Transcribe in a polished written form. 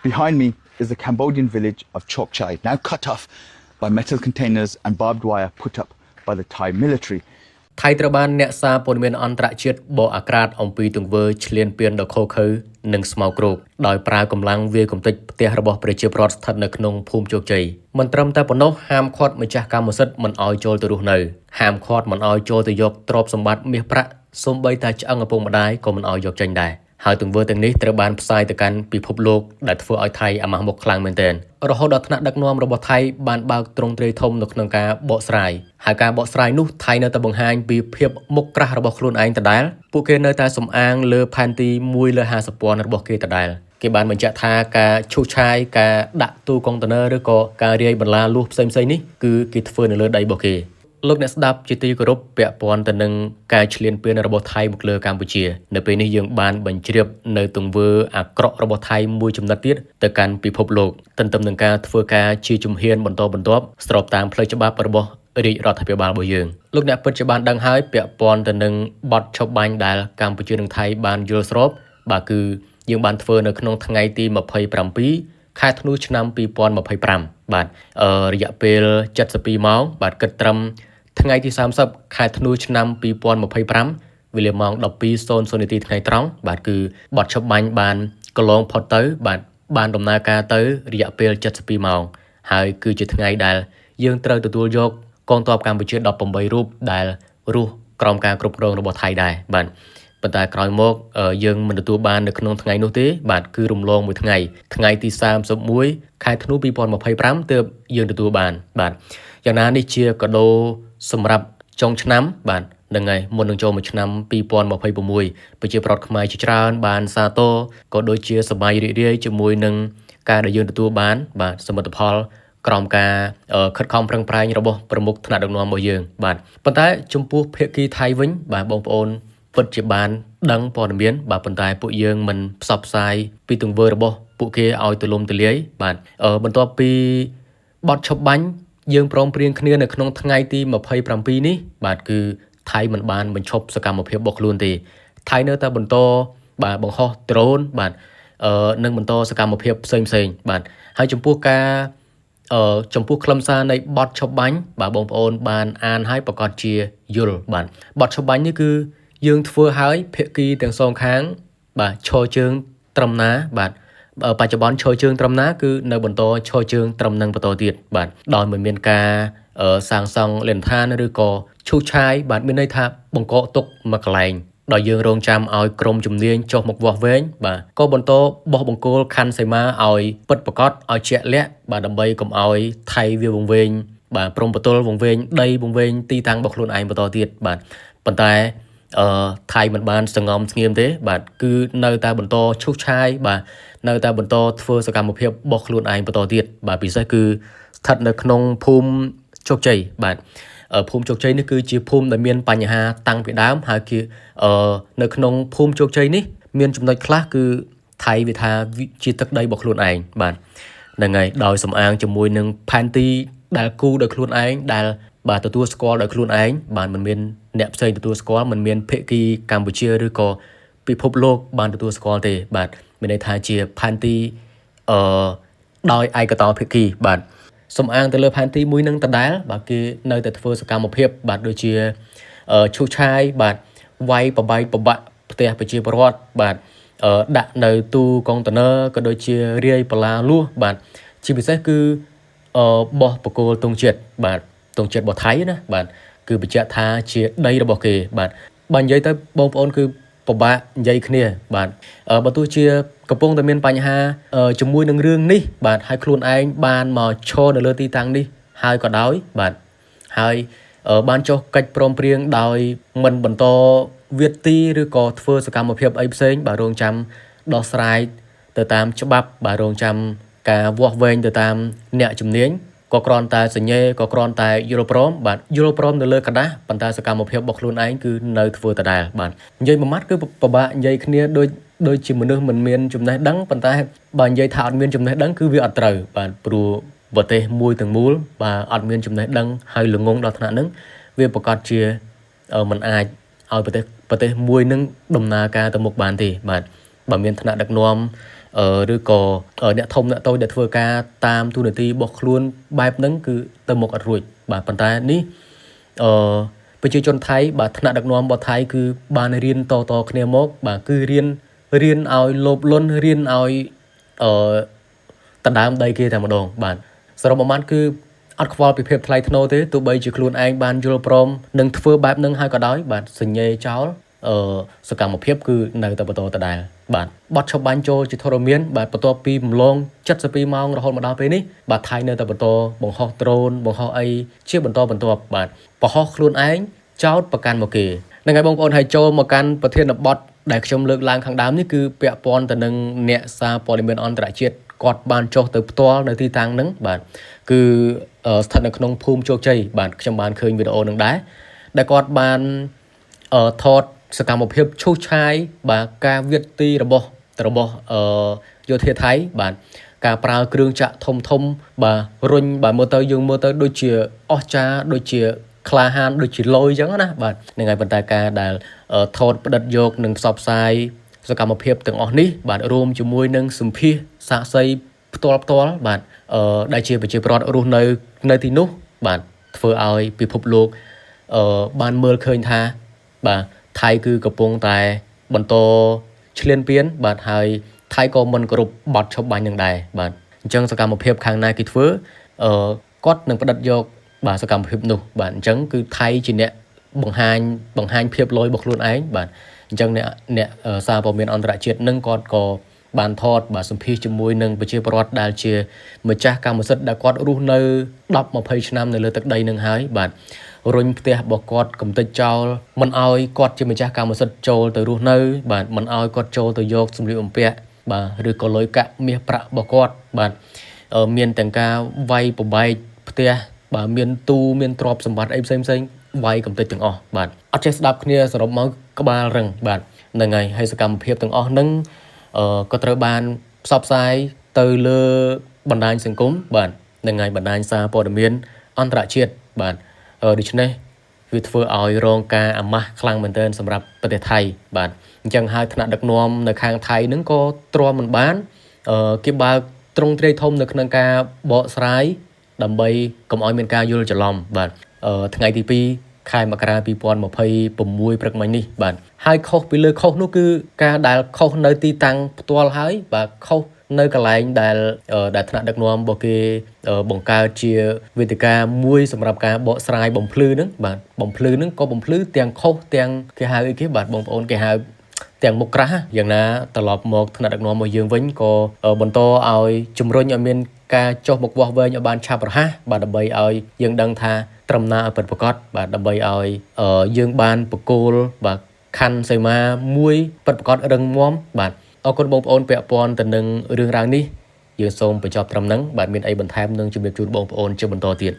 Behind me is the Cambodian village of Chok Chai, now cut off by metal containers and barbed wire put up by the Thai military. ថៃត្រូវបានអ្នកសារព័ត៌មានអន្តរជាតិបកអាក្រាតអំពីទង្វើឈ្លានពានដ៏ឃោរឃៅនិងស្មោកគ្រោកដោយប្រើកម្លាំងវាយកំទេចផ្ទះរបស់ប្រជាពលរដ្ឋស្ថិតនៅក្នុងភូមិជោគជ័យមិនត្រឹមតែប៉ុណ្ណោះហាមឃាត់ម្ចាស់កម្មសិទ្ធិមិនឲ្យចូលទៅរស់នៅហាមឃាត់មិនឲ្យចូលទៅយកទ្រព្យសម្បត្តិមាសប្រាក់សូម្បីតែឆ្អឹងឪពុកម្ដាយក៏មិនឲ្យយកចេញដែរហើយទង្វើទាំងនេះត្រូវបានផ្សាយទៅកាន់ពិភពលោកដែលធ្វើឲ្យថៃអាម៉ាស់មុខខ្លាំងមែនទែនរហូតដល់ថ្នាក់ដឹកនាំរបស់ថៃបានបើកទ្រង់ទ្រាយធំនៅក្នុងការបកស្រាយហើយការបកស្រាយនោះថៃនៅតែបង្ហាញពីភាពមុខក្រាស់របស់ខ្លួនឯងដដែលពួកគេនៅតែសំអាងលើផែនទី1លើ50ពាន់របស់គេដដែលគេបានបញ្ជាក់ថាការឈូសឆាយការដាក់ទូកុងតឺន័រឬក៏ការរាយបន្លាលួសផ្សេងៗនេះគឺគេធ្វើនៅលើដីរបស់គេលោកអ្នកស្ដាប់ជាទីគោរពពាក់ព័ន្ធទៅនឹងការឈ្លានពានរបស់ថៃមកលើកម្ពុជានៅពេលនេះយើងបានបញ្ជ្រាបនៅទង្វើអាក្រក់របស់ថៃមួយចំណិតទៀតទៅកាន់ពិភពលោកទន្ទឹមនឹងការធ្វើការជាជំហានបន្តបន្ទាប់ស្របតាមផ្លូវច្បាប់របស់រាជរដ្ឋាភិបាលរបស់យើងលោកអ្នកពិតជាបានដឹងហើយពាក់ព័ន្ធទៅនឹងបទឈប់បាញ់ដែលកម្ពុជានិងថៃបានយល់ស្របបាទគឺយើងបានធ្វើនៅក្នុងថ្ងៃទី27ខែធ្នូឆ្នាំ2025បាទរយៈពេល72ម៉ោងបាទគិតត្រឹមថ្ងៃទី30ខែធ្នូឆ្នាំ2025វេលាម៉ោង 12:00 នាទីថ្ងៃត្រង់បាទគឺបទឈប់បាញ់បានកន្លងផុតទៅបាទបានដំណើរការទៅរយៈពេល72ម៉ោងហើយគឺជាថ្ងៃដែលយើងត្រូវទទួលយកកងទ័ពកម្ពុជា18រូបដែលរស់ក្រោមការគ្រប់គ្រងរបស់ថៃដែរបាទប៉ុន្តែក្រោយមកយើងមិនទទួលបាននៅក្នុងថ្ងៃនោះទេបាទគឺរំលងមួយថ្ងៃថ្ងៃទី31ខែធ្នូ2025ទើបយើងទទួលបានបាទយ៉ាងណានេះជាកាដូសម្រាប់ចុងឆ្នាំបាទនឹងហើយមុននឹងចូលមកឆ្នាំ2026ប្រជាប្រដ្ឋខ្មែរជាច្រើនបានសាទរក៏ដូចជាសប្បាយរីករាយជាមួយនឹងការដែលយើងទទួលបានបាទសមិទ្ធផលក្រោមការខិតខំប្រឹងប្រែងរបស់ប្រមុខថ្នាក់ដឹកនាំរបស់យើងបាទប៉ុន្តែចំពោះភាគីថៃវិញបាទបងប្អូនពិតជាបានដឹងព័ត៌មានបាទប៉ុន្តែពួកយើងមិនផ្សព្វផ្សាយពីទង្វើរបស់ពួកគេឲ្យទូលំទូលាយបាទបន្ទាប់ពីបទឈប់បាញ់យើងព្រមព្រៀងគ្នានៅក្នុងថ្ងៃទី27នេះបាទគឺថៃមិនបានបញ្ឈប់សកម្មភាពរបស់ខ្លួនទេថៃនៅតែបន្តបាទបង្ហោះដ្រូនបាទនឹងបន្តសកម្មភាពផ្សេងបាទហើយចំពោះខ្លឹមសារនៃបទឈប់បាញ់បាទបងប្អូនបានអានហើយប្រកាសជាយល់បាទបទឈប់បាញ់នេះគឺយើងធ្វើឲ្យភាគីទាំងសងខាងបាទឈរជើងត្រឹមណាបាទបច្ចុប្បន្នឈរជើងត្រឹមណាគឺនៅបន្តឈរជើងត្រឹមនឹងបន្តទៀតបាទដោយមិនមានការសាងសង់លិនឋានឬក៏ឈូសឆាយបាទមានន័យថាបង្កកទុកមកកន្លែងដោយយើងរងចាំឲ្យក្រុមជំនាញចុះមកវាស់វែងបាទក៏បន្តបោះបង្គោលខណ្ឌសីមាឲ្យពិតប្រាកដឲ្យជាក់លាក់បាទដើម្បីកុំឲ្យថៃវាវង្វេងបាទព្រំប្រទល់វង្វេងដីវង្វេងទីតាំងរបស់ខ្លួនឯងបន្តទៀតបាទប៉ុន្តែថៃមិនបានសង្ងំស្ងៀមទេបាទគឺនៅតែបន្តឈូសឆាយបាទនៅតែបន្តធ្វើសកម្មភាពរបស់ខ្លួនឯងបន្តទៀតបាទពិសេសគឺស្ថិតនៅក្នុងភូមិជោគជ័យបាទភូមិជោគជ័យនេះគឺជាភូមិដែលមានបញ្ហាតាំងពីដើមហើយគឺនៅក្នុងភូមិជោគជ័យនេះមានចំណុចខ្លះគឺថៃវាថាជាទឹកដីរបស់ខ្លួនឯងបាទហ្នឹងហើយដោយសំអាងជាមួយនឹងផែនទីដែលគូដោយខ្លួនឯងដែលបាទទទួលស្គាល់ដោយខ្លួនឯងបាទមិនមានអ្នកផ្សេងទទួលស្គាល់មិនមានភាគីកម្ពុជាឬក៏ពិភពលោកបានទទួលស្គាល់ទេបាទមានន័យថាជាផែនទីដោយឯកតោភាគីបាទសំអាងទៅលើផែនទីមួយនឹងដដែលបាទគេនៅតែធ្វើសកម្មភាពបាទដូចជាឈូសឆាយបាទវាយបបែកបបាក់ផ្ទះប្រជាពលរដ្ឋបាទដាក់នៅទូកុងតឺន័រក៏ដូចជារាយបន្លាលួសបាទជាពិសេសគឺបោះបកគោលទងជាតិបាទទងជាតិរបស់ថៃណាបាទគឺបញ្ជាក់ថាជាដីរបស់គេបាទបើនិយាយទៅបងប្អូនគឺពិបាកនិយាយគ្នាបាទបើទោះជាកំពុងតែមានបញ្ហាជាមួយនឹងរឿងនេះបាទហើយខ្លួនឯងបានមកឈរនៅលើទីតាំងនេះហើយក៏ដោយបាទហើយបានចុះកិច្ចព្រមព្រៀងដោយមិនបន្តវាទទីឬក៏ធ្វើសកម្មភាពអីផ្សេងបាទរងចាំដោះស្រាយទៅតាមច្បាប់បាទរងចាំការវាស់វែងទៅតាមអ្នកជំនាញក៏គ្រាន់តែសញ្ញេក៏គ្រាន់តែយល់ព្រមបាទយល់ព្រមនៅលើกระดาษប៉ុន្តែសកម្មភាពរបស់ខ្លួនឯងគឺនៅធ្វើដដែលបាទនិយាយមួយម៉ាត់គឺពិបាកនិយាយគ្នាដូចជាមនុស្សមិនមានចំណេះដឹងប៉ុន្តែបើនិយាយថាអត់មានចំណេះដឹងគឺវាអត់ត្រូវបាទព្រោះប្រទេសមួយទាំងមូលបាទអត់មានចំណេះដឹងហើយល្ងងដល់ថ្នាក់ហ្នឹងវាប្រកាសជាមិនអាចឲ្យប្រទេសមួយនឹងដំណើរការទៅមុខបានទេបាទបើមានថ្នាក់ដឹកនាំ ឬក៏អ្នកធំអ្នកតូចដែលធ្វើការតាមទូនាទីរបស់ខ្លួនបែបហ្នឹងគឺទៅមុខអត់រួចបាទប៉ុន្តែនេះប្រជាជនថៃបាទថ្នាក់ដឹកនាំរបស់ថៃគឺបានរៀនតគ្នាមកបាទគឺរៀនឲ្យលោភលន់រៀនឲ្យដណ្ដើមដីគេតែម្ដងបាទសរុបមកគឺអត់ខ្វល់ពីភាពថ្លៃថ្នូរទេទោះបីជាខ្លួនឯងបានយល់ព្រមនឹងធ្វើបែបហ្នឹងហើយក៏ដោយបាទសញ្ញេចោលសកម្មភាពគឺនៅតែបន្តដដែលបាទបត់ឈប់បាញ់ចូលជាធរមានបាទបន្ទាប់ពីរំលង72ម៉ោងរហូតមកដល់ពេលនេះបាទថៃនៅតែបន្តបង្ហោះដ្រូនបង្ហោះអីជាបន្តបន្ទាប់បាទបង្ហោះខ្លួនឯងចោតប្រកាន់មកគេនឹងហើយបងប្អូនហើយចូលមកកាន់ប្រធានបទដែលខ្ញុំលើកឡើងខាងដើមនេះគឺពាក់ព័ន្ធទៅនឹងអ្នកសារព័ត៌មានអន្តរជាតិគាត់បានចុះទៅផ្ទាល់នៅទីតាំងហ្នឹងបាទគឺស្ថិតនៅក្នុងភូមិជោគជ័យបាទខ្ញុំបានឃើញវីដេអូហ្នឹងដែរដែលគាត់បានថតសកម្មភាពឈូសឆាយបាទការវាយទីរបស់យោធាថៃបាទការប្រើគ្រឿងចាក់ធំបាទរុញបាទមើលទៅយើងមើលទៅដូចជាអស្ចារ្យដូចជាក្លាហានដូចជាលយអញ្ចឹងណាបាទហ្នឹងហើយប៉ុន្តែការដែលថតផ្តិតយកនិងផ្សព្វផ្សាយសកម្មភាពទាំងអស់នេះបាទរួមជាមួយនឹងសម្ភាសសាកសីផ្ទាល់បាទដែលជាប្រជាពលរដ្ឋរស់នៅទីនោះបាទធ្វើឲ្យពិភពលោកបានមើលឃើញថាបាទថៃគឺកំពុងតែបន្តឈ្លានពានបាទហើយថៃក៏មិនគោរពបទឈប់បាញ់នឹងដែរបាទអញ្ចឹងសកម្មភាពខាងណាគេធ្វើគាត់នឹងផ្តិតយកបាទសកម្មភាពនោះបាទអញ្ចឹងគឺថៃជាអ្នកបង្ហាញភាពលយរបស់ខ្លួនឯងបាទអញ្ចឹងអ្នកសារព័ត៌មានអន្តរជាតិនឹងគាត់ក៏បានថតបាទសម្ភាសជាមួយនឹងប្រជាពលរដ្ឋដែលជាម្ចាស់កម្មសិទ្ធិដែលគាត់រស់នៅ10-20ឆ្នាំនៅលើទឹកដីនឹងហើយបាទរុញផ្ទះរបស់គាត់កំទេចចោលមិនអោយគាត់ជាម្ចាស់កម្មសិទ្ធិចូលទៅរស់នៅបាទមិនអោយគាត់ចូលទៅយកសម្លៀកបំពាក់បាទឬក៏លុយកាក់មាសប្រាក់របស់គាត់បាទមានទាំងការវាយប្របែកផ្ទះបាទមានទូមានទ្រព្យសម្បត្តិអីផ្សេងវាយកំទេចទាំងអស់បាទអត់ចេះស្ដាប់គ្នាសរុបមកក្បាលរឹងបាទហ្នឹងហើយសកម្មភាពទាំងអស់ហ្នឹងក៏ត្រូវបានផ្សព្វផ្សាយទៅលើបណ្ដាញសង្គមបាទហ្នឹងហើយបណ្ដាញសារព័ត៌មានអន្តរជាតិបាទដូច្នេះវាធ្វើឲ្យរងការអាម៉ាស់ខ្លាំងមែនទែនសម្រាប់ប្រទេសថៃបាទអញ្ចឹងហើយថ្នាក់ដឹកនាំនៅខាងថៃហ្នឹងក៏ទ្រាំមិនបានគេបើកទ្រង់ទ្រាយធំនៅក្នុងការបកស្រាយដើម្បីកុំឲ្យមានការយល់ច្រឡំបាទថ្ងៃទី2ខែមករា2026ព្រឹកមិញនេះបាទហើយខុសពីលើខុសនោះគឺការដែលខុសនៅទីតាំងផ្ទាល់ហើយបាទខុសនៅកន្លែងដែលថ្នាក់ដឹកនាំរបស់គេបង្កើតជាវេទិកាមួយសម្រាប់ការបកស្រាយបំភ្លឺហ្នឹងបាទបំភ្លឺហ្នឹងក៏បំភ្លឺទាំងខុសទាំងគេហៅអីគេបាទបងប្អូនគេហៅទាំងមុខក្រាស់យ៉ាងណាត្រឡប់មកថ្នាក់ដឹកនាំរបស់យើងវិញក៏បន្តឲ្យជំរុញឲ្យមានការចុះមកវាស់វែងឲ្យបានឆាប់រហ័សបាទដើម្បីឲ្យយើងដឹងថាត្រឹមណាឲ្យពិតប្រាកដបាទដើម្បីឲ្យយើងបានបកគោលបាទខណ្ឌសីមាមួយពិតប្រាកដរឹងមាំបាទអរគុណបងប្អូនពាក់ព័ន្ធទៅនឹងរឿងរ៉ាវនេះយើងសូមបញ្ចប់ត្រឹមហ្នឹងបាទមានអីបន្ថែមនឹងជម្រាបជូនបងប្អូនជាបន្តទៀត